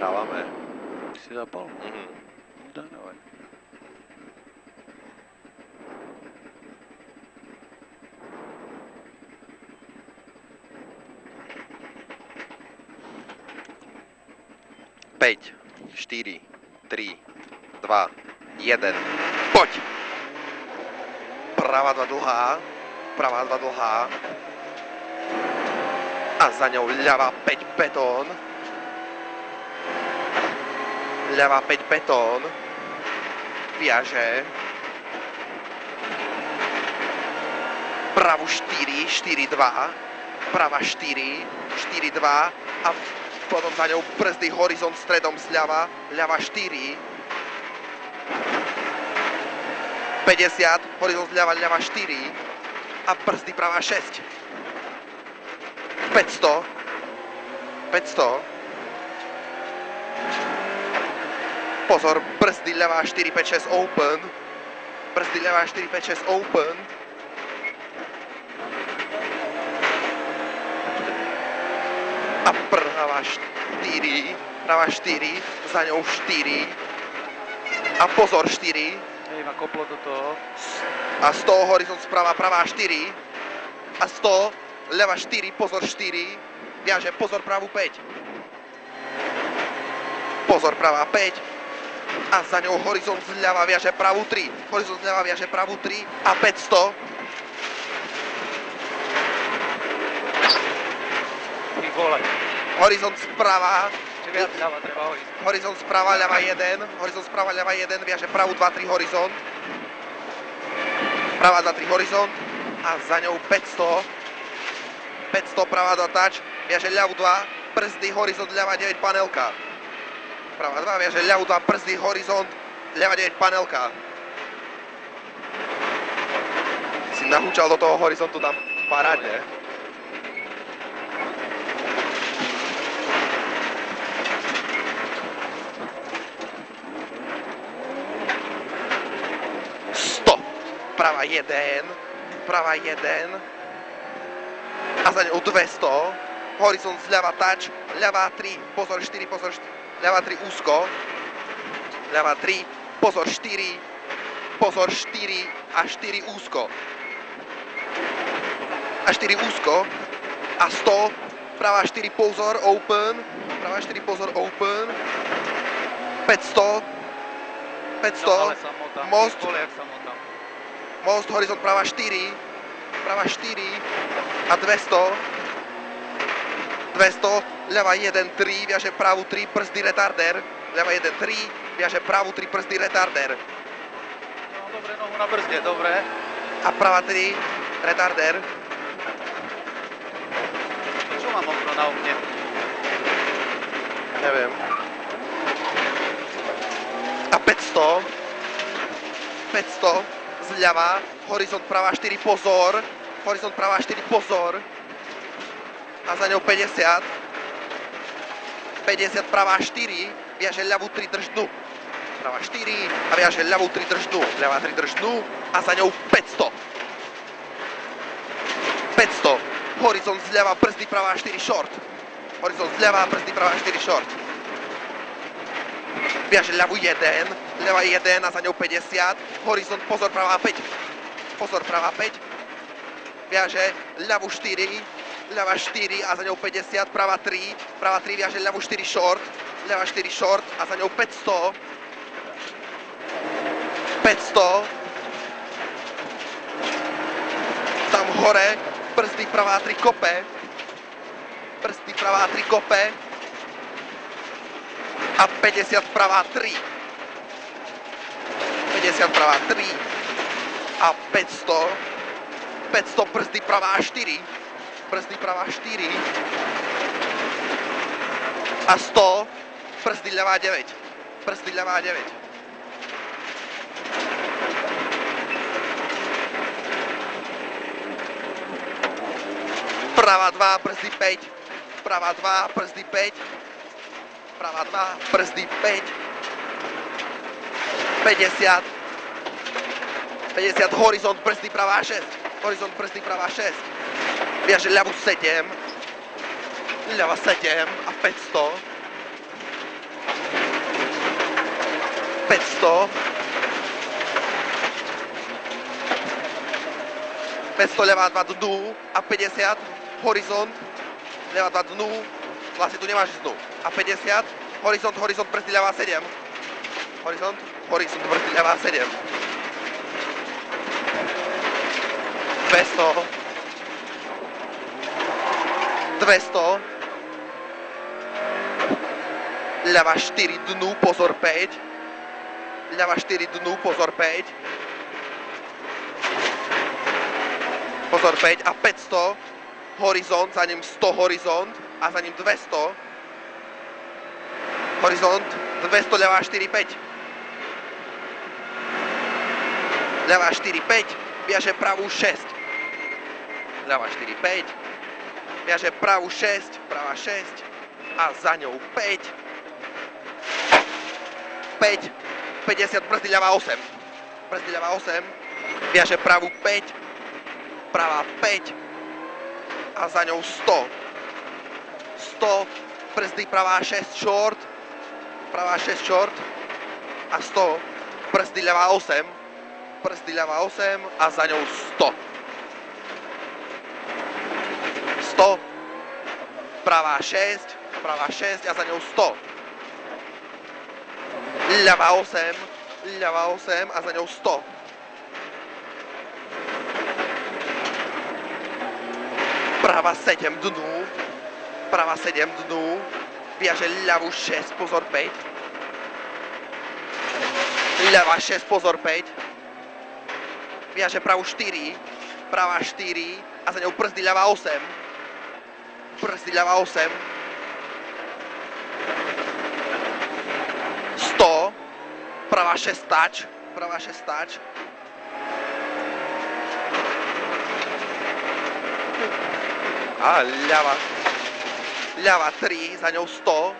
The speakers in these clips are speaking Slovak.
Nahrávame. Ty si zapal? Dávaj. Päť, 4, 3, 2, 1. Poď! Pravá 2 dlhá. Pravá 2 dlhá. A za ňou ľavá 5 betón. Ľavá 5 betón. Viaže. Pravú 4, 4, 2. Pravá 4, 4, 2. A potom za ňou brzdy horizont stredom zľava. Ľava 4. 50, horizont zľava, ľava 4. A brzdy pravá 6. 500. 500. Pozor, brzdy ľavá 4, 5, 6 open. Brzdy ľavá 4, 5, 6 open. A pravá 4, pravá 4, za ňou 4. A pozor 4. Hej, ma koplo do toho. A 100, horizont sprava, pravá 4. A 100, ľava 4, pozor 4. Viaže, pozor pravú 5. Pozor pravá 5. A za ňou horizont zľava viaže pravú 3. Horizont zľava viaže pravú 3. A 500. Ty vole. Horizont sprava. Čiže viac ľava treba horizont. Horizont sprava, ľava 1. Horizont sprava, ľava 1. Viaže pravú 2, 3 horizont. Pravá 2, 3 horizont. A za ňou 500. 500, pravá 2 touch. Viaže ľavú 2. Brzdy, horizont, ľava 9 panelka. Pravá 2, viaže ľavú 2. Brzdy, horizont, ľava 9 panelka. Si nahúčal do toho horizontu tam parádne. Pravá 1, pravá 1 a za ňou 200, horizont zľava touch, ľavá 3, pozor 4, pozor 4, ľavá 3 úzko, ľavá 3, pozor 4, pozor 4 a 4 úzko. A 4 úzko a 100, pravá 4 pozor open, pravá 4 pozor open, 500, 500, no, ale samotám, most, most, horizont pravá 4, pravá 4 a 200, 200, ľava 1, 3, viaže pravú 3, brzdy retarder, ľava 1, 3, viaže pravú 3, brzdy retarder. No dobre, nohu na brzde, dobre. A pravá 3, retarder. Čo mám okno na okne? Neviem. A 500, 500, zľava, horizont pravá 4, pozor, horizont pravá 4, pozor. A za ňou 50, 50 pravá 4, viaže ľavú 3, drž dnu. Pravá 4 a viaže ľavú 3, drž dnu. Ľavá 3, drž dnu a za ňou 500. 500, horizont zľava, brzdy pravá 4, short. Horizont zľava, brzdy pravá 4, short. Viaže ľavú 1, ľava 1 a za ňou 50, horizont, pozor pravá 5, pozor pravá 5, viaže ľavú 4, ľava 4 a za ňou 50, pravá 3 viaže ľavú 4 short, ľava 4 short a za ňou 500, 500, tam hore, brzdy pravá 3 kope, brzdy pravá 3 kope, a 50 pravá 3. 50 pravá 3. A 500. 500 brzdy pravá 4. Brzdy pravá 4. A 100 brzdy ľavá 9. Brzdy ľavá 9. Pravá 2, brzdy 5. Pravá 2, brzdy 5. Pravá 2, brzdy 5, 50, 50, horizont, brzdy pravá 6, horizont, brzdy pravá 6, viaže ľavú 7, ľava 7 a 500, 500. 500 ľavá 2 dnu a 50. Horizont. Ľavá 2 dnu. Vlastne tu nemáš dnu. A 50. Horizont, horizont, brzdy ľavá 7. Horizont, horizont, brzdy ľavá 7. 200. 200. Ľava 4 dnu, pozor 5. Ľava 4 dnu, pozor 5. Pozor 5 a 500. Horizont, za ním 100 horizont a za ním 200. Horizont, 200, ľava 4, 5. Ľava 4, 5. Viaže pravú 6. Ľava 4, 5. Viaže pravú 6, pravá 6 a za ňou 5. 5, 50, brzdy ľava 8. Brzdy ľava 8. Viaže pravú 5, pravá 5 a za ňou 100. 100, brzdy pravá 6 short, pravá 6 short a 100, brzdy ľava 8. Brzdy ľava 8 a za ňou 100. 100, pravá 6 a za ňou 100. Ľava 8 a za ňou 100. Prava 7 dnu, prava 7 dnu, viaže ľavú 6, pozor 5. Ľava 6, pozor 5. Viaže pravú 4, pravá 4 a za ňou brzdy ľava 8. Brzdy ľava 8. 100, pravá 6 touch, pravá 6 touch. A ľava 3, za ňou 100.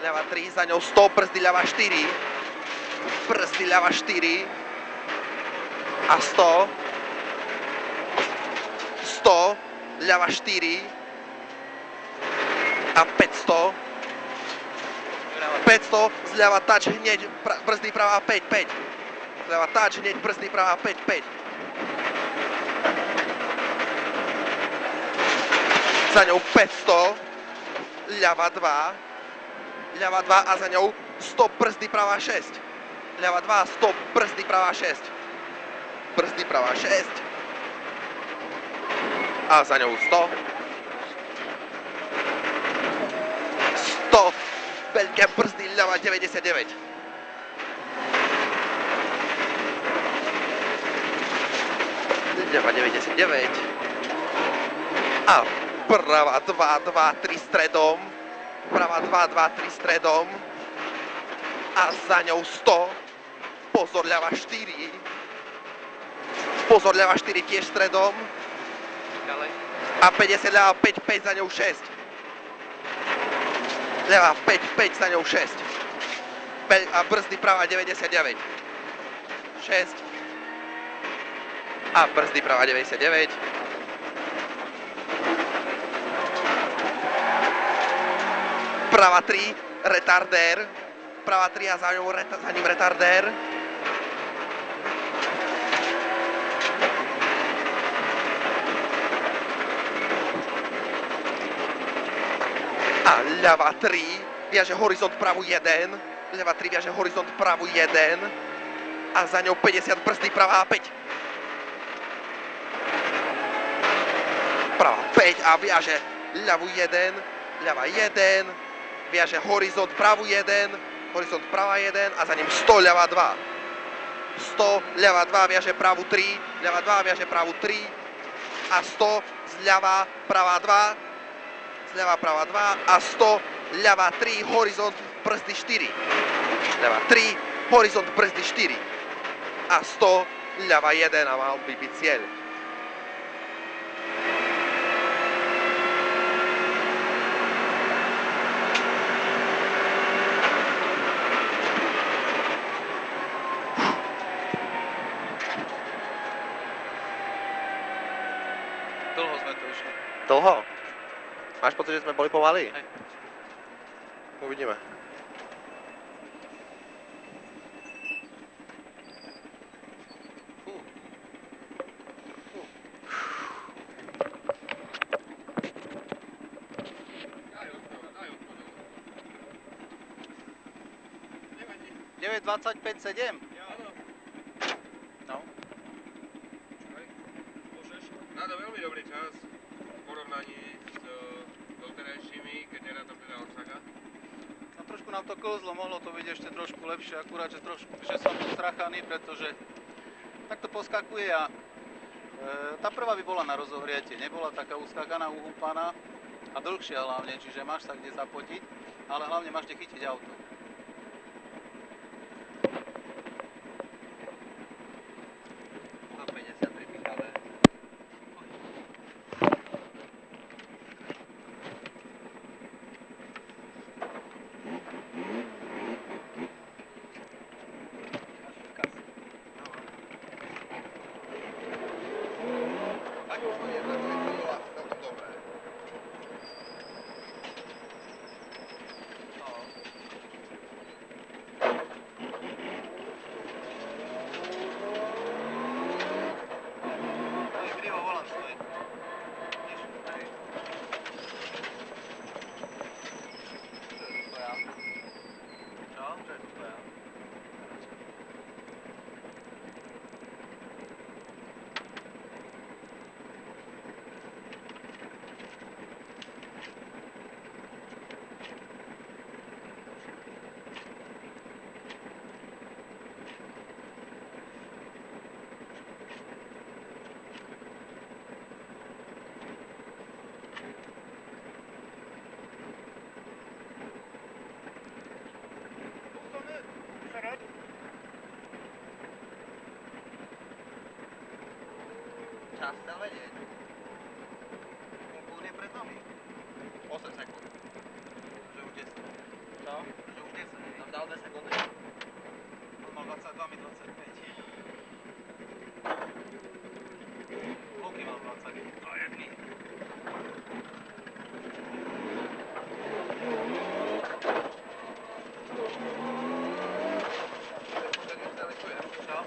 Ľava 3, za ňou 100, brzdy ľava 4. Brzdy ľava 4 a 100. 100, ľava 4 a 500. 500, zľava touch hneď, brzdy pravá 5, 5. Zľava touch hneď, brzdy pravá 5, 5. Za ňou 500, ľava 2 a za ňou 100, brzdy pravá 6. Ľava 2, 100, brzdy pravá 6. Brzdy pravá 6. A za ňou 100. 100, veľké brzdy, ľava 99. Ľava 99. A prava 2, 2, 3 stredom. Prava 2, 2, 3 stredom. A za ňou 100. Pozor, ľava 4. Pozor, ľava 4 tiež stredom. Ďalej. A 50, ľava 5, 5 za ňou 6. Ľava 5, 5 za ňou 6. A brzdy prava 99. 6. A brzdy prava 99. Prava 3, retardér. Prava 3 a za ním retardér. A ľava 3 viaže horizont pravu 1. Ľava 3 viaže horizont pravu 1. A za ňou 50 brzdy pravá 5. Prava 5 a viaže ľavu 1. Ľava 1. Viaže horizont pravu 1. Horizont prava 1 a za ním 100 ľava 2. 100 ľava 2 viaže pravu 3. Ľava 2 viaže pravu 3. A 100 zľava prava 2. Zľava prava 2 a 100 ľava 3 horizont brzdy 4. Ľava 3 horizont brzdy 4. A 100 ľava 1 a mal by byť cieľ. Dlho sme tu išli. Dlho? Máš pocit, že sme boli pomaly? Hej. Uvidíme. je 25,7. Áno. No. Čakaj, môžeš? Rado veľmi dobrý čas v porovnaní s doterajšími, keď nerátam teda Osaga. No trošku nám to klzlo, mohlo to byť ešte trošku lepšie, akurát, že som postrachaný, pretože takto poskakuje a tá prvá by bola na rozohriete, nebola taká uskákaná, uhúpaná a dlhšia hlavne, čiže máš sa kde zapotiť, ale hlavne máš kde chytiť auto. Tak už to je, to bolo asi celkom dobré. Krivo volant stojí. Čo? Čo je to stoja? Čas chcel vedieť. Kúd je pred nami. 8 sekúnd. Že už 10. Čo? Že už 10. Nám dal 2 sekundy. On mal 22, my 25. Luky mal 20. A jedný. Čo?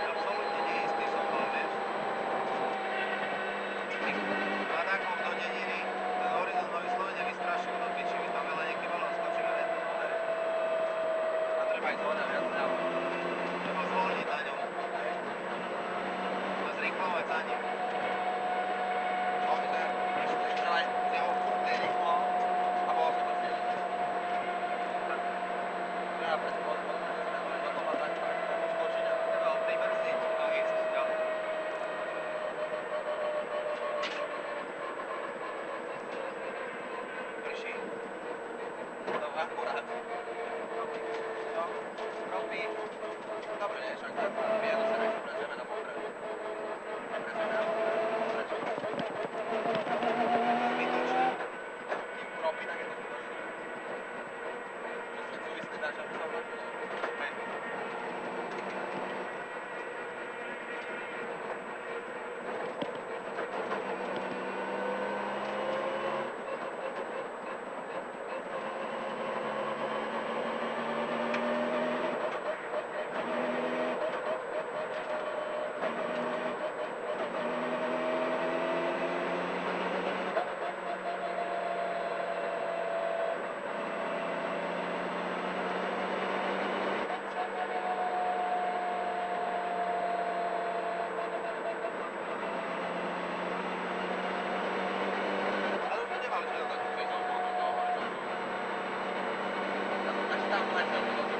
Absolútne neistý som bol, vieš. A takom do dediny, ten horizont ma vyslovene vystrašil do piči, my tam veľa niekým volám, skočíme v jednom overe. A treba ísť voda viac ľavo. Treba zvolniť na ňom. A zrýchlovať za ním. On by sa išli aj z jeho furt rýchlo a bolo sa to cíliť. Treba pred toto má tak skočiť a Treba ho pribrzdiť a ísť ďalej. Prší. to akurát. No, robí. Dobre, nie, však tak jednu sa nechce prezrieme na popred. Neprezrieme na popred. Prečo? Zbytočné. Keď urobí, tak je to zbytočné. Musím súvisliť dáš, aby som naplnil. Hej. Ale už to nemali, že to tak 5 do toho horizontu. Ja som tak stále